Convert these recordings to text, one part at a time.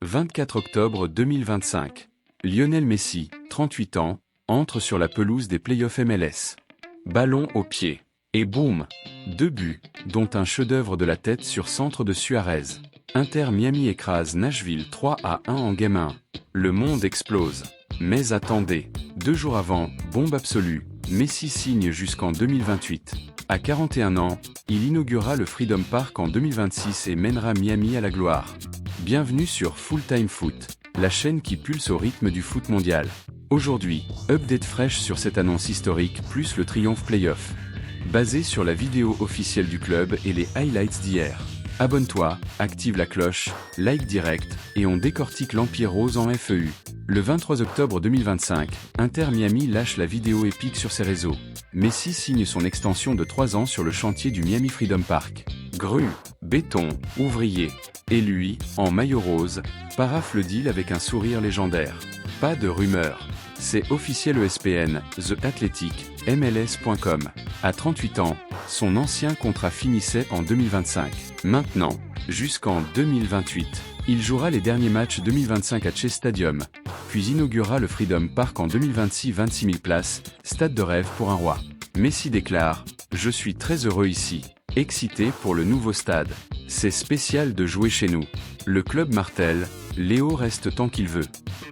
24 octobre 2025. Lionel Messi, 38 ans, entre sur la pelouse des playoffs MLS. Ballon au pied. Et boum! 2 buts, dont un chef-d'œuvre de la tête sur centre de Suarez. Inter Miami écrase Nashville 3-1 en Game 1. Le monde explose. Mais attendez, 2 jours avant, bombe absolue, Messi signe jusqu'en 2028. À 41 ans, il inaugurera le Freedom Park en 2026 et mènera Miami à la gloire. Bienvenue sur Full Time Foot, la chaîne qui pulse au rythme du foot mondial. Aujourd'hui, update fraîche sur cette annonce historique plus le triomphe playoff. Basé sur la vidéo officielle du club et les highlights d'hier. Abonne-toi, active la cloche, like direct, et on décortique l'Empire Rose en FEU. Le 23 octobre 2025, Inter Miami lâche la vidéo épique sur ses réseaux. Messi signe son extension de 3 ans sur le chantier du Miami Freedom Park. Grue, béton, ouvrier. Et lui, en maillot rose, parafle le deal avec un sourire légendaire. Pas de rumeur. C'est officiel ESPN, The Athletic, MLS.com. À 38 ans, son ancien contrat finissait en 2025. Maintenant, jusqu'en 2028, il jouera les derniers matchs 2025 à Chase Stadium, puis inaugurera le Freedom Park en 2026, 26 000 places, stade de rêve pour un roi. Messi déclare « Je suis très heureux ici, excité pour le nouveau stade. C'est spécial de jouer chez nous. Le club martèle, Léo reste tant qu'il veut.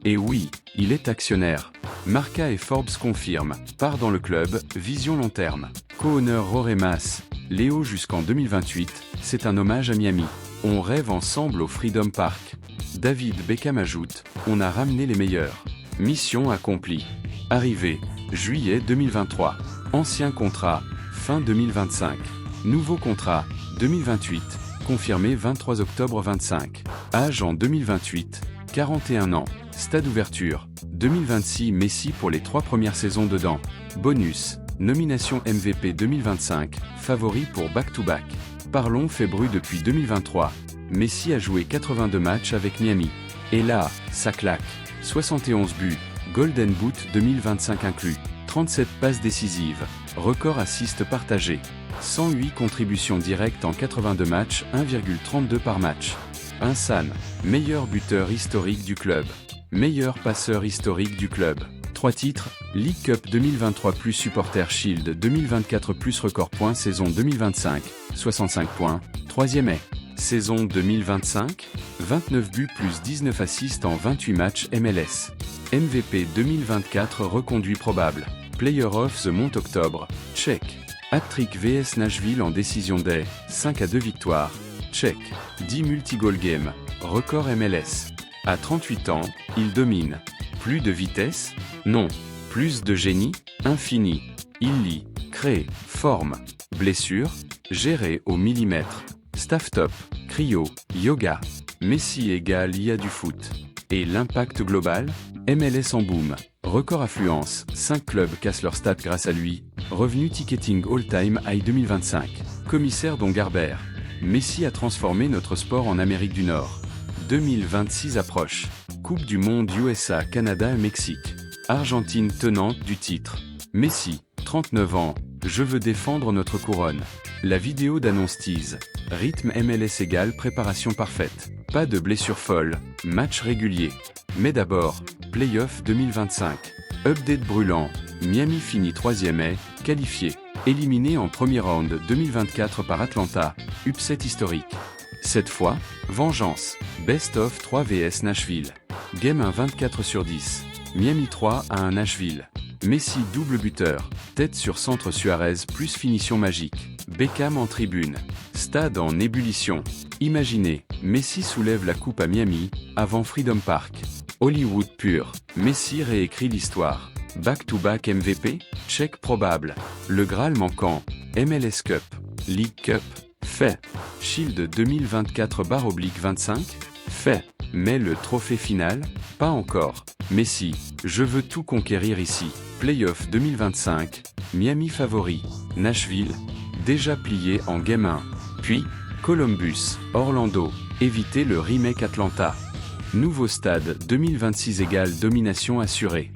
Et oui, il est actionnaire. Marca et Forbes confirment, part dans le club, vision long terme. Co-honneur Roremas, Léo jusqu'en 2028, c'est un hommage à Miami. On rêve ensemble au Freedom Park. David Beckham ajoute, on a ramené les meilleurs. Mission accomplie. Arrivée, juillet 2023. Ancien contrat, fin 2025. Nouveau contrat, 2028, confirmé 23 octobre 25. Âge en 2028, 41 ans. Stade ouverture, 2026 Messi pour les 3 premières saisons dedans. Bonus, nomination MVP 2025, favori pour back-to-back. Parlons fait bruit depuis 2023. Messi a joué 82 matchs avec Miami. Et là, ça claque. 71 buts, Golden Boot 2025 inclus. 37 passes décisives, record assist partagé. 108 contributions directes en 82 matchs, 1,32 par match. Insan, meilleur buteur historique du club. Meilleur passeur historique du club. 3 titres, League Cup 2023 plus Supporter Shield 2024 plus record points saison 2025, 65 points, 3e est. Saison 2025, 29 buts plus 19 assists en 28 matchs MLS. MVP 2024 reconduit probable. Player of the Month octobre, check. Hat-trick vs Nashville en décision des 5-2 victoires, check. 10 multi-goal game, record MLS. À 38 ans, il domine. Plus de vitesse? Non. Plus de génie? Infini. Il lit, crée, forme. Blessure? Géré au millimètre. Staff top, cryo, yoga. Messi égale IA du foot. Et l'impact global? MLS en boom. Record affluence, 5 clubs cassent leur stats grâce à lui. Revenu ticketing all-time high 2025. Commissaire Don Garber. Messi a transformé notre sport en Amérique du Nord. 2026 approche. Coupe du monde USA, Canada et Mexique. Argentine tenante du titre. Messi, 39 ans, je veux défendre notre couronne. La vidéo d'annonce tease. Rythme MLS égale préparation parfaite. Pas de blessure folle, match régulier. Mais d'abord, Playoff 2025. Update brûlant. Miami finit 3e est, qualifié. Éliminé en premier round 2024 par Atlanta, upset historique. Cette fois, vengeance. Best of 3 vs Nashville. Game 1 24 sur 10. Miami 3 à 1 Nashville. Messi double buteur. Tête sur centre Suarez plus finition magique. Beckham en tribune. Stade en ébullition. Imaginez, Messi soulève la coupe à Miami, avant Freedom Park. Hollywood pur. Messi réécrit l'histoire. Back-to-back MVP? Check probable. Le Graal manquant. MLS Cup. League Cup? Fait. Shield 2024/25? Fait. Mais le trophée final? Pas encore. Messi, je veux tout conquérir ici. Playoff 2025, Miami favori. Nashville, déjà plié en Game 1. Puis, Columbus, Orlando, évitez le remake Atlanta. Nouveau stade 2026 égale domination assurée.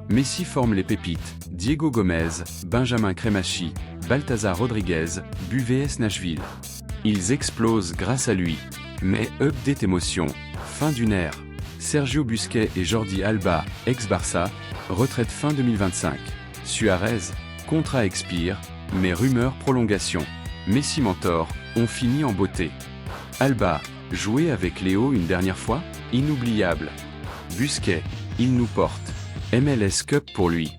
Messi forme les pépites, Diego Gomez, Benjamin Cremachi, Balthazar Rodriguez, BUVS Nashville. Ils explosent grâce à lui. Mais update émotion. Fin d'une ère. Sergio Busquets et Jordi Alba, ex-Barça, retraite fin 2025. Suarez, contrat expire, mais rumeur prolongation. Messi mentor, on finit en beauté. Alba, jouer avec Léo une dernière fois? Inoubliable. Busquets, il nous porte. MLS Cup pour lui.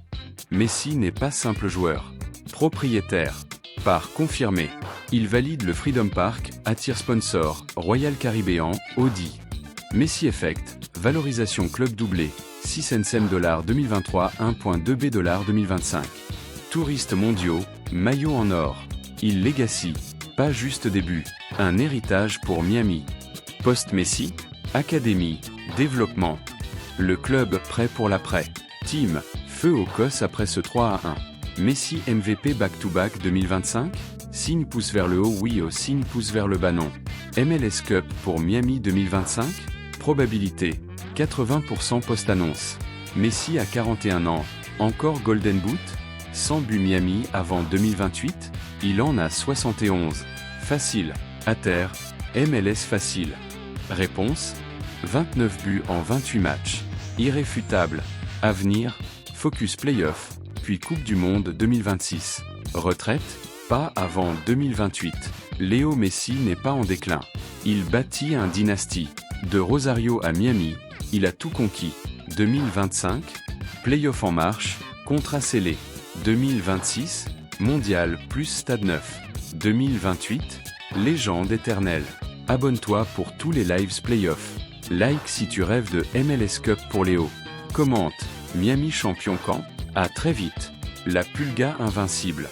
Messi n'est pas simple joueur. Propriétaire. Part confirmé. Il valide le Freedom Park, attire sponsor, Royal Caribbean, Audi. Messi Effect, valorisation club doublé, 6 cm $ 2023, 1.2 B $ 2025. Touristes mondiaux, maillot en or. Il legacy, pas juste début, un héritage pour Miami. Post-Messi, académie, développement. Le club prêt pour l'après. Team, feu au COS après ce 3-1. Messi MVP back-to-back 2025? Signe pouce vers le haut oui ou signe pouce vers le bas non. MLS Cup pour Miami 2025? Probabilité, 80% post-annonce. Messi a 41 ans, encore Golden Boot? 100 buts Miami avant 2028? Il en a 71. Facile, à terre, MLS facile. Réponse? 29 buts en 28 matchs. Irréfutable. Avenir, focus playoff, puis Coupe du Monde 2026. Retraite? Pas avant 2028. Léo Messi n'est pas en déclin. Il bâtit un dynastie. De Rosario à Miami, il a tout conquis. 2025, playoff en marche, contrat scellé. 2026, mondial plus stade neuf. 2028, légende éternelle. Abonne-toi pour tous les lives playoffs. Like si tu rêves de MLS Cup pour Léo. Commente, Miami champion quand? À très vite. La Pulga invincible.